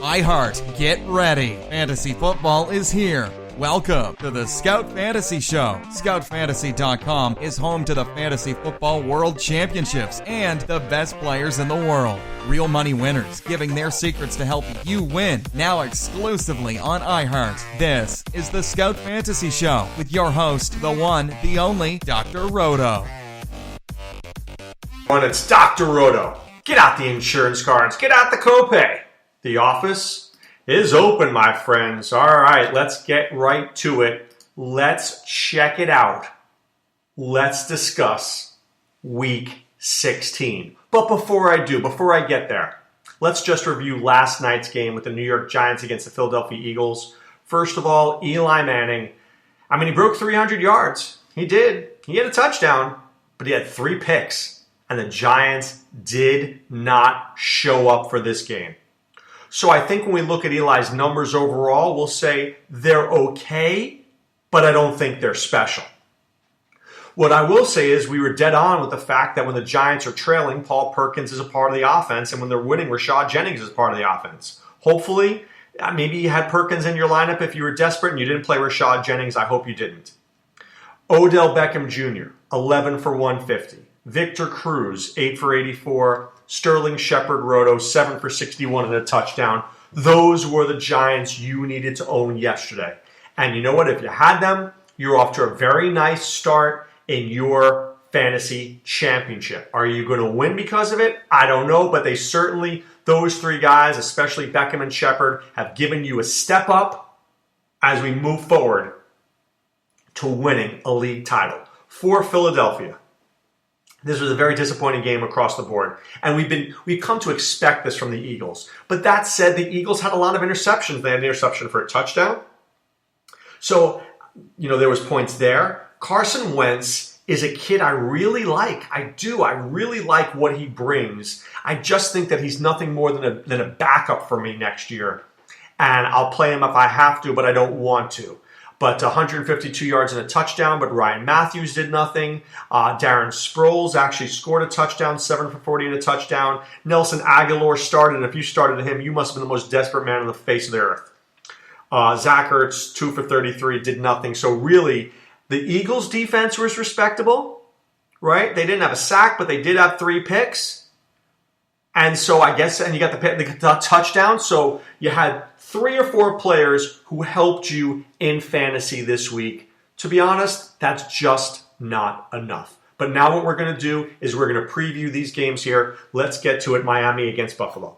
iHeart, get ready. Fantasy football is here. Welcome to the Scout Fantasy Show. ScoutFantasy.com is home to the Fantasy Football World Championships and the best players in the world. Real money winners giving their secrets to help you win. Now exclusively on iHeart. This is the Scout Fantasy Show with your host, the one, the only, Dr. Roto. It's Dr. Roto. Get out the insurance cards. Get out the copay. The office is open, my friends. All right, let's get right to it. Let's check it out. Let's discuss Week 16. But before I get there, let's just review last night's game with the New York Giants against the Philadelphia Eagles. First of all, Eli Manning. He broke 300 yards. He did. He had a touchdown, but he had 3 picks. And the Giants did not show up for this game. So I think when we look at Eli's numbers overall, we'll say they're okay, but I don't think they're special. What I will say is we were dead on with the fact that when the Giants are trailing, Paul Perkins is a part of the offense, and when they're winning, Rashad Jennings is part of the offense. Hopefully, maybe you had Perkins in your lineup if you were desperate and you didn't play Rashad Jennings. I hope you didn't. Odell Beckham Jr., 11 for 150. Victor Cruz, 8 for 84. Sterling Shepard Roto, 7 for 61 and a touchdown. Those were the Giants you needed to own yesterday. And you know what? If you had them, you're off to a very nice start in your fantasy championship. Are you going to win because of it? I don't know, but they certainly, those 3 guys, especially Beckham and Shepard, have given you a step up as we move forward to winning a league title. For Philadelphia, this was a very disappointing game across the board. And we've come to expect this from the Eagles. But that said, the Eagles had a lot of interceptions. They had an interception for a touchdown. So, there was points there. Carson Wentz is a kid I really like. I do. I really like what he brings. I just think that he's nothing more than a backup for me next year. And I'll play him if I have to, but I don't want to. But 152 yards and a touchdown, but Ryan Matthews did nothing. Darren Sproles actually scored a touchdown, 7 for 40 and a touchdown. Nelson Aguilar started, and if you started him, you must have been the most desperate man on the face of the earth. Zach Ertz, 2 for 33, did nothing. So really, the Eagles' defense was respectable, right? They didn't have a sack, but they did have 3 picks. And so I guess, and you got the touchdown, so you had 3 or 4 players who helped you in fantasy this week. To be honest, that's just not enough. But now what we're going to do is we're going to preview these games here. Let's get to it. Miami against Buffalo.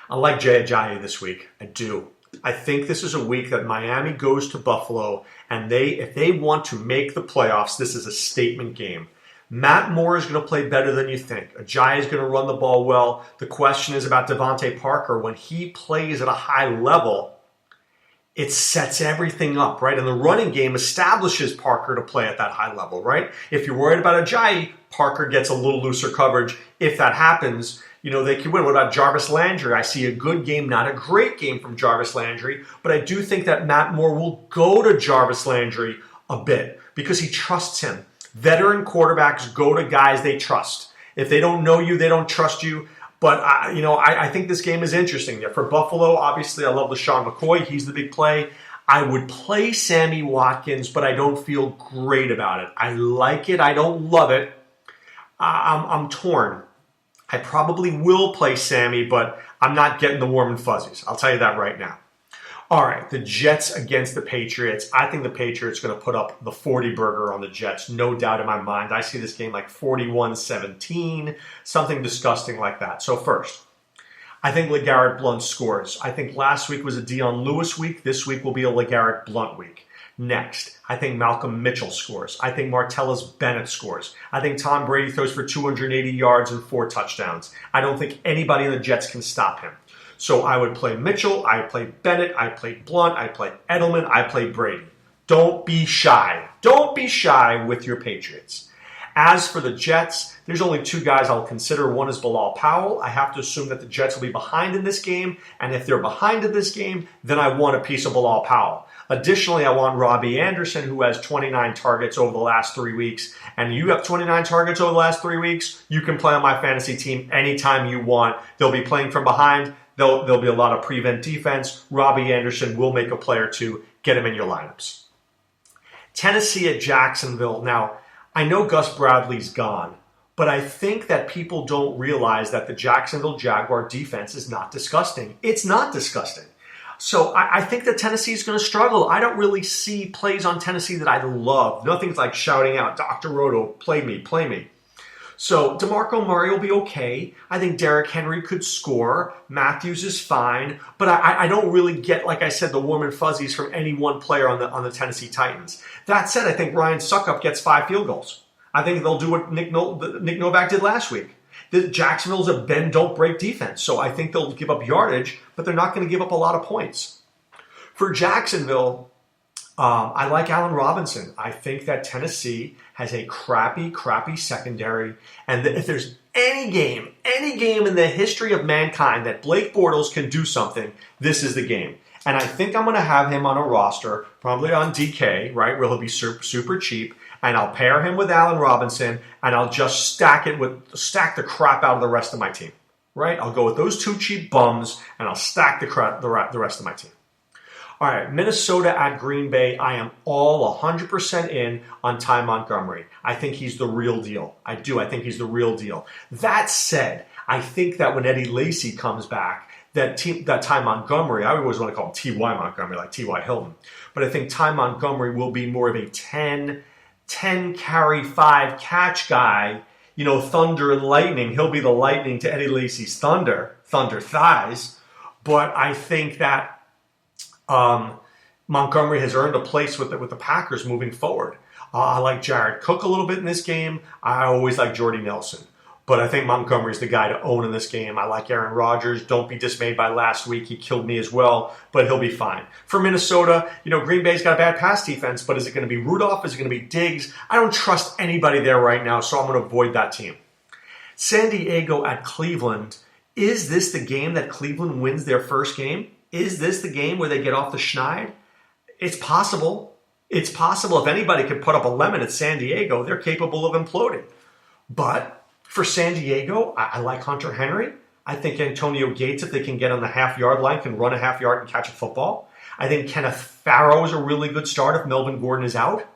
I like Jay Ajayi this week. I do. I think this is a week that Miami goes to Buffalo, and if they want to make the playoffs, this is a statement game. Matt Moore is going to play better than you think. Ajayi is going to run the ball well. The question is about Devontae Parker. When he plays at a high level, it sets everything up, right? And the running game establishes Parker to play at that high level, right? If you're worried about Ajayi, Parker gets a little looser coverage. If that happens, they can win. What about Jarvis Landry? I see a good game, not a great game from Jarvis Landry, but I do think that Matt Moore will go to Jarvis Landry a bit because he trusts him. Veteran quarterbacks go to guys they trust. If they don't know you, they don't trust you. But, I think this game is interesting. For Buffalo, obviously, I love LaShawn McCoy. He's the big play. I would play Sammy Watkins, but I don't feel great about it. I like it. I don't love it. I'm torn. I probably will play Sammy, but I'm not getting the warm and fuzzies. I'll tell you that right now. All right, the Jets against the Patriots. I think the Patriots are going to put up the 40-burger on the Jets, no doubt in my mind. I see this game like 41-17, something disgusting like that. So first, I think LeGarrette Blount scores. I think last week was a Dion Lewis week. This week will be a LeGarrette Blount week. Next, I think Malcolm Mitchell scores. I think Martellus Bennett scores. I think Tom Brady throws for 280 yards and 4 touchdowns. I don't think anybody in the Jets can stop him. So I would play Mitchell, I play Bennett, I play Blunt, I play Edelman, I play Brady. Don't be shy. Don't be shy with your Patriots. As for the Jets, there's only two guys I'll consider. One is Bilal Powell. I have to assume that the Jets will be behind in this game, and if they're behind in this game, then I want a piece of Bilal Powell. Additionally, I want Robbie Anderson, who has 29 targets over the last 3 weeks, and you have 29 targets over the last 3 weeks, you can play on my fantasy team anytime you want. They'll be playing from behind. There'll be a lot of prevent defense. Robbie Anderson will make a play or two. Get him in your lineups. Tennessee at Jacksonville. Now, I know Gus Bradley's gone, but I think that people don't realize that the Jacksonville Jaguar defense is not disgusting. It's not disgusting. So I think that Tennessee is going to struggle. I don't really see plays on Tennessee that I love. Nothing's like shouting out, Dr. Roto, play me, play me. So DeMarco Murray will be okay. I think Derrick Henry could score. Matthews is fine. But I don't really get, like I said, the warm and fuzzies from any one player on the Tennessee Titans. That said, I think Ryan Suckup gets 5 field goals. I think they'll do what Nick Novak did last week. Jacksonville's a bend-don't-break defense. So I think they'll give up yardage, but they're not going to give up a lot of points. For Jacksonville, I like Allen Robinson. I think that Tennessee has a crappy secondary. And if there's any game in the history of mankind that Blake Bortles can do something, this is the game. And I think I'm going to have him on a roster, probably on DK, right, where he'll be super cheap. And I'll pair him with Allen Robinson, and I'll just stack the crap out of the rest of my team, right? I'll go with those 2 cheap bums, and I'll stack the rest of my team. All right, Minnesota at Green Bay. I am all 100% in on Ty Montgomery. I think he's the real deal. I think he's the real deal. That said, I think that when Eddie Lacy comes back, that Ty Montgomery, I always want to call him T.Y. Montgomery, like T.Y. Hilton, but I think Ty Montgomery will be more of a 10 carry, 5 catch guy, thunder and lightning. He'll be the lightning to Eddie Lacy's thunder thighs. But I think that Montgomery has earned a place with the Packers moving forward. I like Jared Cook a little bit in this game. I always like Jordy Nelson. But I think Montgomery's the guy to own in this game. I like Aaron Rodgers. Don't be dismayed by last week. He killed me as well, but he'll be fine. For Minnesota, Green Bay's got a bad pass defense, but is it going to be Rudolph? Is it going to be Diggs? I don't trust anybody there right now, so I'm going to avoid that team. San Diego at Cleveland. Is this the game that Cleveland wins their first game? Is this the game where they get off the schneid? It's possible. It's possible. If anybody could put up a lemon at San Diego, they're capable of imploding. But for San Diego, I like Hunter Henry. I think Antonio Gates, if they can get on the half-yard line, can run a half-yard and catch a football. I think Kenneth Farrow is a really good start if Melvin Gordon is out.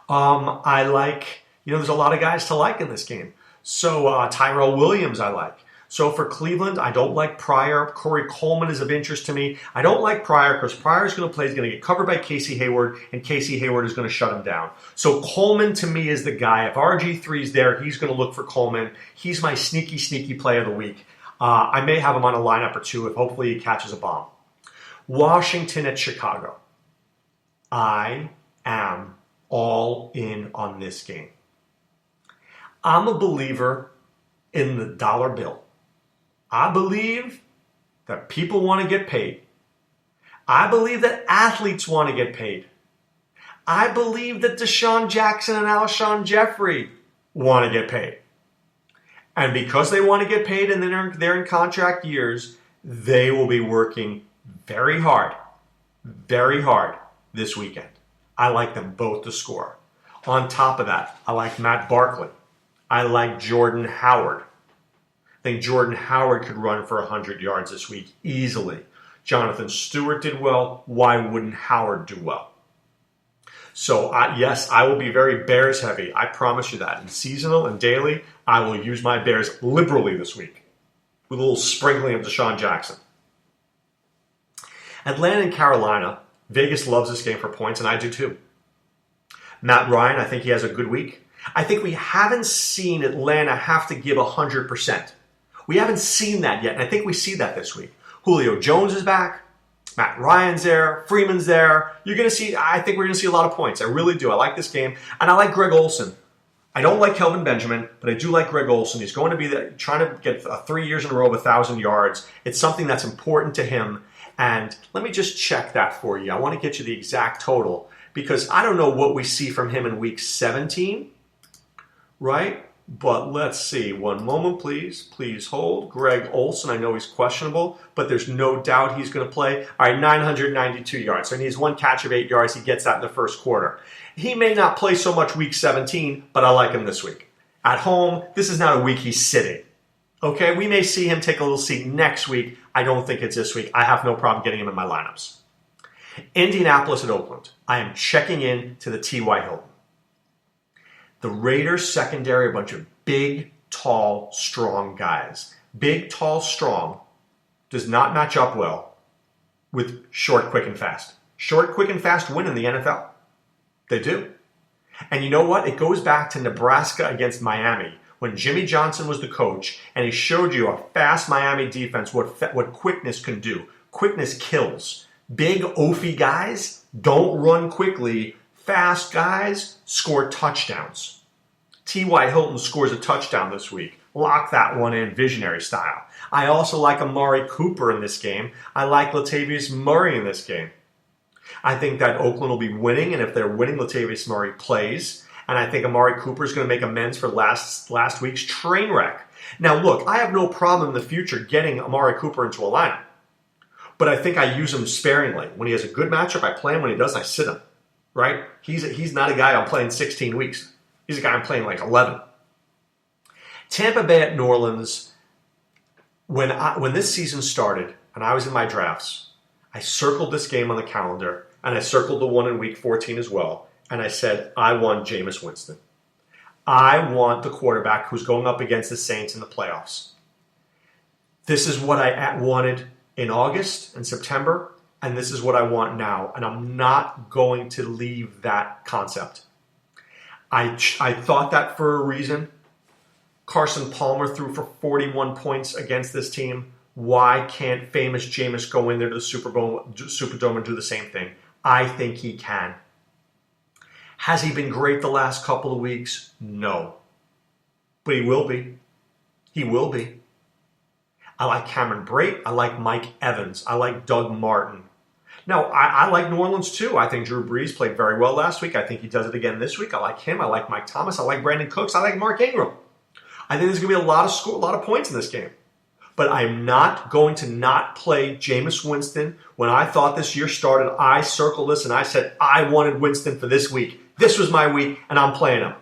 I like, there's a lot of guys to like in this game. So Tyrell Williams I like. So for Cleveland, I don't like Pryor. Corey Coleman is of interest to me. I don't like Pryor because Pryor is going to play. He's going to get covered by Casey Hayward, and Casey Hayward is going to shut him down. So Coleman, to me, is the guy. If RG3 is there, he's going to look for Coleman. He's my sneaky play of the week. I may have him on a lineup or two if hopefully he catches a bomb. Washington at Chicago. I am all in on this game. I'm a believer in the dollar bill. I believe that people want to get paid. I believe that athletes want to get paid. I believe that Deshaun Jackson and Alshon Jeffrey want to get paid. And because they want to get paid and they're in contract years, they will be working very hard this weekend. I like them both to score. On top of that, I like Matt Barkley. I like Jordan Howard. I think Jordan Howard could run for 100 yards this week easily. Jonathan Stewart did well. Why wouldn't Howard do well? So, yes, I will be very Bears heavy. I promise you that. In seasonal and daily, I will use my Bears liberally this week with a little sprinkling of Deshaun Jackson. Atlanta and Carolina. Vegas loves this game for points, and I do too. Matt Ryan, I think he has a good week. I think we haven't seen Atlanta have to give 100%. We haven't seen that yet, and I think we see that this week. Julio Jones is back. Matt Ryan's there. Freeman's there. I think we're going to see a lot of points. I really do. I like this game, and I like Greg Olsen. I don't like Kelvin Benjamin, but I do like Greg Olsen. He's going to be trying to get 3 years in a row of 1,000 yards. It's something that's important to him, and let me just check that for you. I want to get you the exact total because I don't know what we see from him in week 17. right? But let's see. One moment, please. Please hold. Greg Olson, I know he's questionable, but there's no doubt he's going to play. All right, 992 yards. So he needs one catch of 8 yards. He gets that in the first quarter. He may not play so much week 17, but I like him this week. At home, this is not a week he's sitting. Okay, we may see him take a little seat next week. I don't think it's this week. I have no problem getting him in my lineups. Indianapolis at Oakland. I am checking in to the T.Y. Hilton. The Raiders secondary, a bunch of big, tall, strong guys. Big, tall, strong does not match up well with short, quick, and fast. Short, quick, and fast win in the NFL. They do. And you know what? It goes back to Nebraska against Miami when Jimmy Johnson was the coach and he showed you a fast Miami defense, what quickness can do. Quickness kills. Big, oafy guys don't run quickly. Fast guys score touchdowns. T.Y. Hilton scores a touchdown this week. Lock that one in, visionary style. I also like Amari Cooper in this game. I like Latavius Murray in this game. I think that Oakland will be winning, and if they're winning, Latavius Murray plays. And I think Amari Cooper is going to make amends for last week's train wreck. Now, look, I have no problem in the future getting Amari Cooper into a lineup. But I think I use him sparingly. When he has a good matchup, I play him. When he doesn't, I sit him. Right? He's not a guy I'm playing 16 weeks. He's a guy I'm playing like 11. Tampa Bay at New Orleans. When this season started and I was in my drafts, I circled this game on the calendar and I circled the one in week 14 as well. And I said, I want Jameis Winston. I want the quarterback who's going up against the Saints in the playoffs. This is what I wanted in August and September, and this is what I want now. And I'm not going to leave that concept. I thought that for a reason. Carson Palmer threw for 41 points against this team. Why can't famous Jameis go in there to the Superdome and do the same thing? I think he can. Has he been great the last couple of weeks? No. But he will be. He will be. I like Cameron Brate. I like Mike Evans. I like Doug Martin. Now, I like New Orleans too. I think Drew Brees played very well last week. I think he does it again this week. I like him. I like Mike Thomas. I like Brandon Cooks. I like Mark Ingram. I think there's going to be a lot of points in this game. But I'm not going to not play Jameis Winston. When I thought this year started, I circled this and I said I wanted Winston for this week. This was my week, and I'm playing him.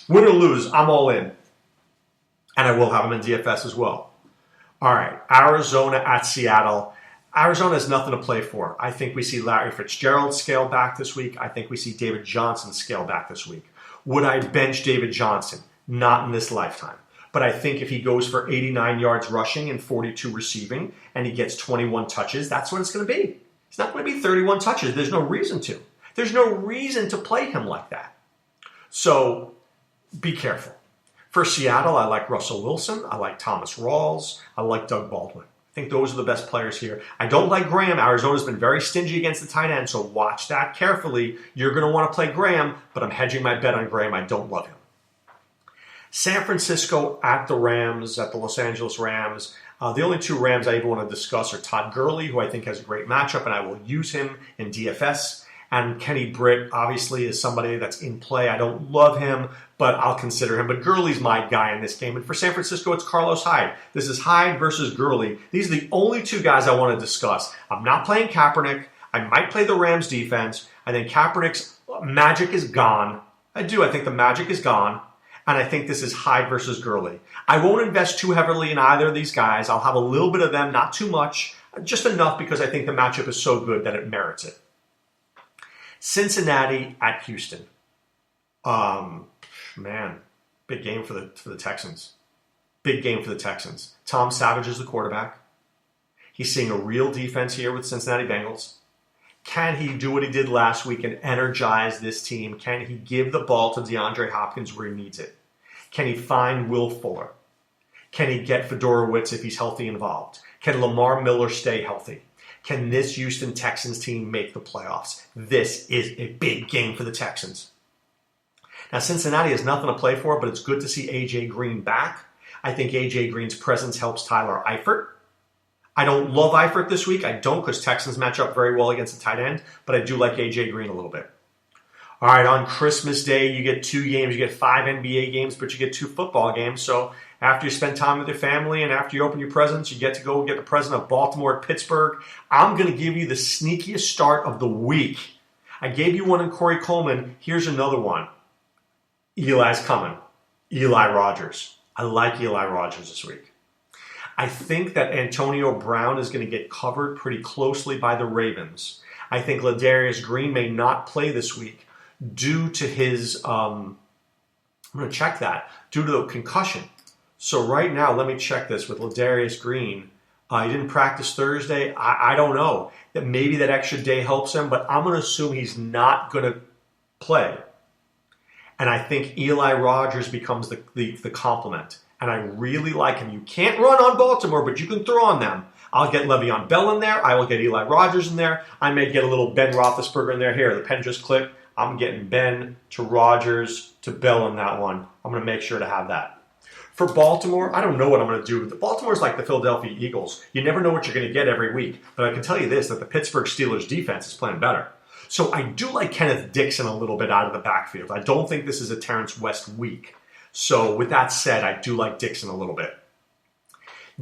Win or lose, I'm all in. And I will have him in DFS as well. All right, Arizona at Seattle. Arizona has nothing to play for. I think we see Larry Fitzgerald scale back this week. I think we see David Johnson scale back this week. Would I bench David Johnson? Not in this lifetime. But I think if he goes for 89 yards rushing and 42 receiving and he gets 21 touches, that's what it's going to be. It's not going to be 31 touches. There's no reason to. There's no reason to play him like that. So be careful. For Seattle, I like Russell Wilson. I like Thomas Rawls. I like Doug Baldwin. I think those are the best players here. I don't like Graham. Arizona's been very stingy against the tight end, so watch that carefully. You're going to want to play Graham, but I'm hedging my bet on Graham. I don't love him. San Francisco at the Rams, at the Los Angeles Rams. The only two Rams I even want to discuss are Todd Gurley, who I think has a great matchup, and I will use him in DFS. And Kenny Britt, obviously, is somebody that's in play. I don't love him, but I'll consider him. But Gurley's my guy in this game. And for San Francisco, it's Carlos Hyde. This is Hyde versus Gurley. These are the only two guys I want to discuss. I'm not playing Kaepernick. I might play the Rams defense. I think Kaepernick's magic is gone. I do. I think the magic is gone. And I think this is Hyde versus Gurley. I won't invest too heavily in either of these guys. I'll have a little bit of them, not too much. Just enough because I think the matchup is so good that it merits it. Cincinnati at Houston. Man, big game for the Texans. Big game for the Texans. Tom Savage is the quarterback. He's seeing a real defense here with Cincinnati Bengals. Can he do what he did last week and energize this team? Can he give the ball to DeAndre Hopkins where he needs it? Can he find Will Fuller? Can he get Fedorowicz if he's healthy involved? Can Lamar Miller stay healthy? Can this Houston Texans team make the playoffs? This is a big game for the Texans. Now, Cincinnati has nothing to play for, but it's good to see A.J. Green back. I think A.J. Green's presence helps Tyler Eifert. I don't love Eifert this week. I don't because Texans match up very well against the tight end, but I do like A.J. Green a little bit. All right, on Christmas Day, you get 2 games. You get 5 NBA games, but you get 2 football games. So after you spend time with your family and after you open your presents, you get to go get the present of Baltimore at Pittsburgh. I'm going to give you the sneakiest start of the week. I gave you one in Corey Coleman. Here's another one. Eli's coming. Eli Rogers. I like Eli Rogers this week. I think that Antonio Brown is going to get covered pretty closely by the Ravens. I think Ladarius Green may not play this week due to his, I'm going to check that, due to the concussion. So right now, let me check this with Ladarius Green. He didn't practice Thursday. I don't know. That maybe that extra day helps him, but I'm going to assume he's not going to play. And I think Eli Rogers becomes the complement. And I really like him. You can't run on Baltimore, but you can throw on them. I'll get Le'Veon Bell in there. I will get Eli Rogers in there. I may get a little Ben Roethlisberger in there. Here, the pen just clicked. I'm getting Ben to Rogers to Bell in that one. I'm going to make sure to have that. For Baltimore, I don't know what I'm going to do. Baltimore's like the Philadelphia Eagles. You never know what you're going to get every week. But I can tell you this, that the Pittsburgh Steelers defense is playing better. So I do like Kenneth Dixon a little bit out of the backfield. I don't think this is a Terrence West week. So with that said, I do like Dixon a little bit.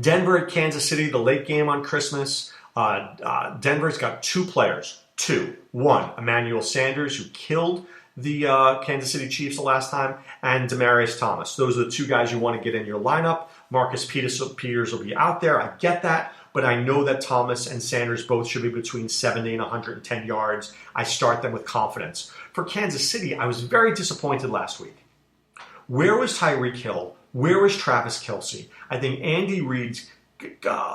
Denver at Kansas City, the late game on Christmas. Denver's got 2 players. 2. 1, Emmanuel Sanders, who killed the Kansas City Chiefs the last time, and Demaryius Thomas. Those are the 2 guys you want to get in your lineup. Marcus Peters will be out there. I get that. But I know that Thomas and Sanders both should be between 70 and 110 yards. I start them with confidence. For Kansas City, I was very disappointed last week. Where was Tyreek Hill? Where was Travis Kelce? I think Andy Reid's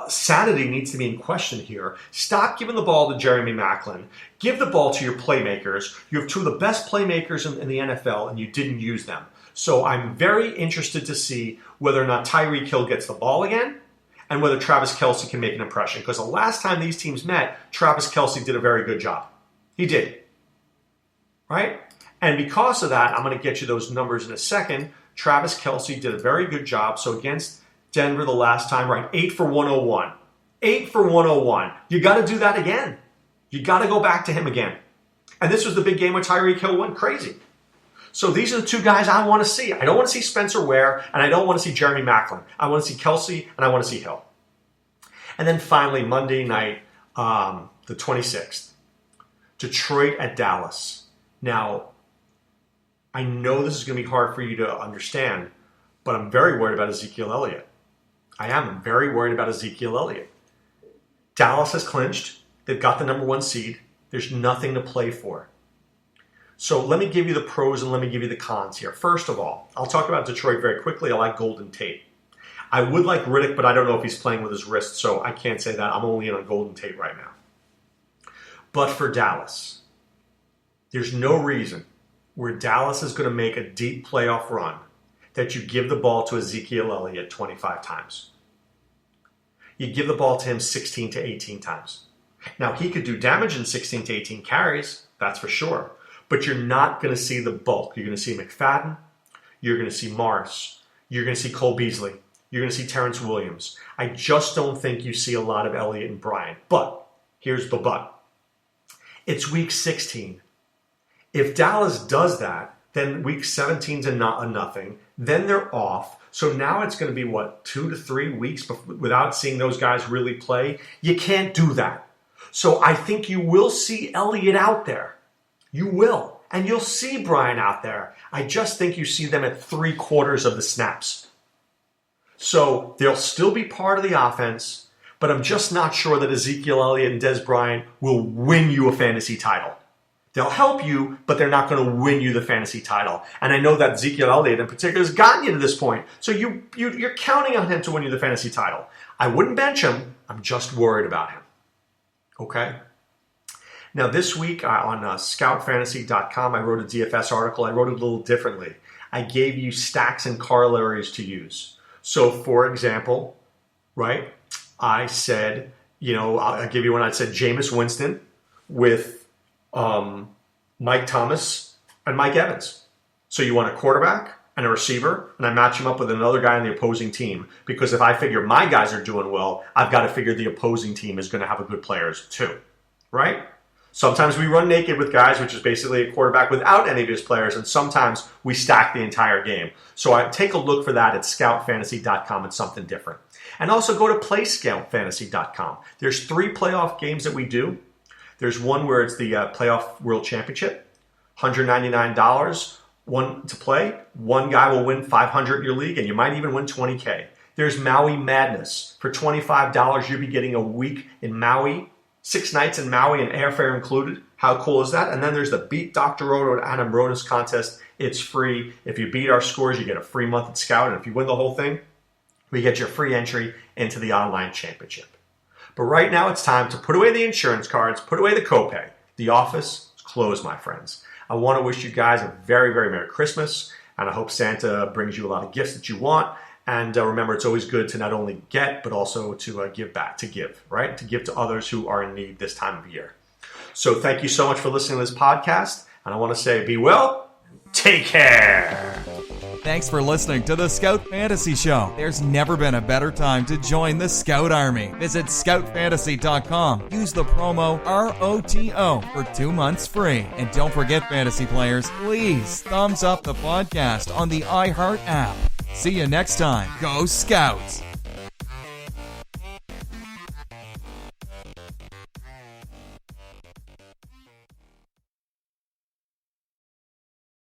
sanity needs to be in question here. Stop giving the ball to Jeremy Maclin. Give the ball to your playmakers. You have 2 of the best playmakers in the NFL, and you didn't use them. So I'm very interested to see whether or not Tyreek Hill gets the ball again and whether Travis Kelce can make an impression. Because the last time these teams met, Travis Kelce did a very good job. He did. Right? And because of that, I'm going to get you those numbers in a second. Travis Kelce did a very good job. So against Denver the last time, right, 8 for 101. 8 for 101. You got to do that again. You got to go back to him again. And this was the big game where Tyreek Hill went crazy. So these are the 2 guys I want to see. I don't want to see Spencer Ware, and I don't want to see Jeremy Maclin. I want to see Kelce, and I want to see Hill. And then finally, Monday night, the 26th, Detroit at Dallas. Now, I know this is going to be hard for you to understand, but I'm very worried about Ezekiel Elliott. I'm very worried about Ezekiel Elliott. Dallas has clinched. They've got the number 1 seed. There's nothing to play for. So let me give you the pros and let me give you the cons here. First of all, I'll talk about Detroit very quickly. I like Golden Tate. I would like Riddick, but I don't know if he's playing with his wrist, so I can't say that. I'm only in on Golden Tate right now. But for Dallas, there's no reason where Dallas is going to make a deep playoff run that you give the ball to Ezekiel Elliott 25 times. You give the ball to him 16 to 18 times. Now, he could do damage in 16 to 18 carries, that's for sure. But you're not going to see the bulk. You're going to see McFadden. You're going to see Morris. You're going to see Cole Beasley. You're going to see Terrence Williams. I just don't think you see a lot of Elliott and Bryant. But here's the but. It's week 16. If Dallas does that, then week 17's a nothing. Then they're off. So now it's going to be, 2 to 3 weeks without seeing those guys really play? You can't do that. So I think you will see Elliott out there. You will. And you'll see Bryant out there. I just think you see them at 3/4 of the snaps. So they'll still be part of the offense, but I'm just not sure that Ezekiel Elliott and Des Bryant will win you a fantasy title. They'll help you, but they're not going to win you the fantasy title. And I know that Ezekiel Elliott in particular has gotten you to this point. So you're counting on him to win you the fantasy title. I wouldn't bench him. I'm just worried about him. Okay? Now this week on scoutfantasy.com, I wrote a DFS article. I wrote it a little differently. I gave you stacks and corollaries to use. So for example, right, I said, I'll give you one. I said Jameis Winston with Mike Thomas and Mike Evans. So you want a quarterback and a receiver, and I match him up with another guy on the opposing team. Because if I figure my guys are doing well, I've got to figure the opposing team is going to have a good players too, right? Sometimes we run naked with guys, which is basically a quarterback without any of his players, and sometimes we stack the entire game. So I take a look for that at scoutfantasy.com. It's something different. And also go to playscoutfantasy.com. There's 3 playoff games that we do. There's one where it's the Playoff World Championship, $199, one to play. One guy will win $500 in your league, and you might even win $20K. There's Maui Madness. For $25, you'll be getting a week in Maui, 6 nights in Maui and airfare included. How cool is that? And then there's the Beat Dr. Roto and Adam Ronis contest. It's free. If you beat our scores, you get a free month at Scout. And if you win the whole thing, we get your free entry into the online championship. But right now, it's time to put away the insurance cards, put away the copay. The office is closed, my friends. I want to wish you guys a very, very Merry Christmas. And I hope Santa brings you a lot of gifts that you want. And remember, it's always good to not only get, but also to give back, to give, right? To give to others who are in need this time of year. So thank you so much for listening to this podcast. And I want to say, be well, take care. Thanks for listening to the Scout Fantasy Show. There's never been a better time to join the Scout Army. Visit scoutfantasy.com. Use the promo ROTO for 2 months free. And don't forget, fantasy players, please thumbs up the podcast on the iHeart app. See you next time. Go Scouts!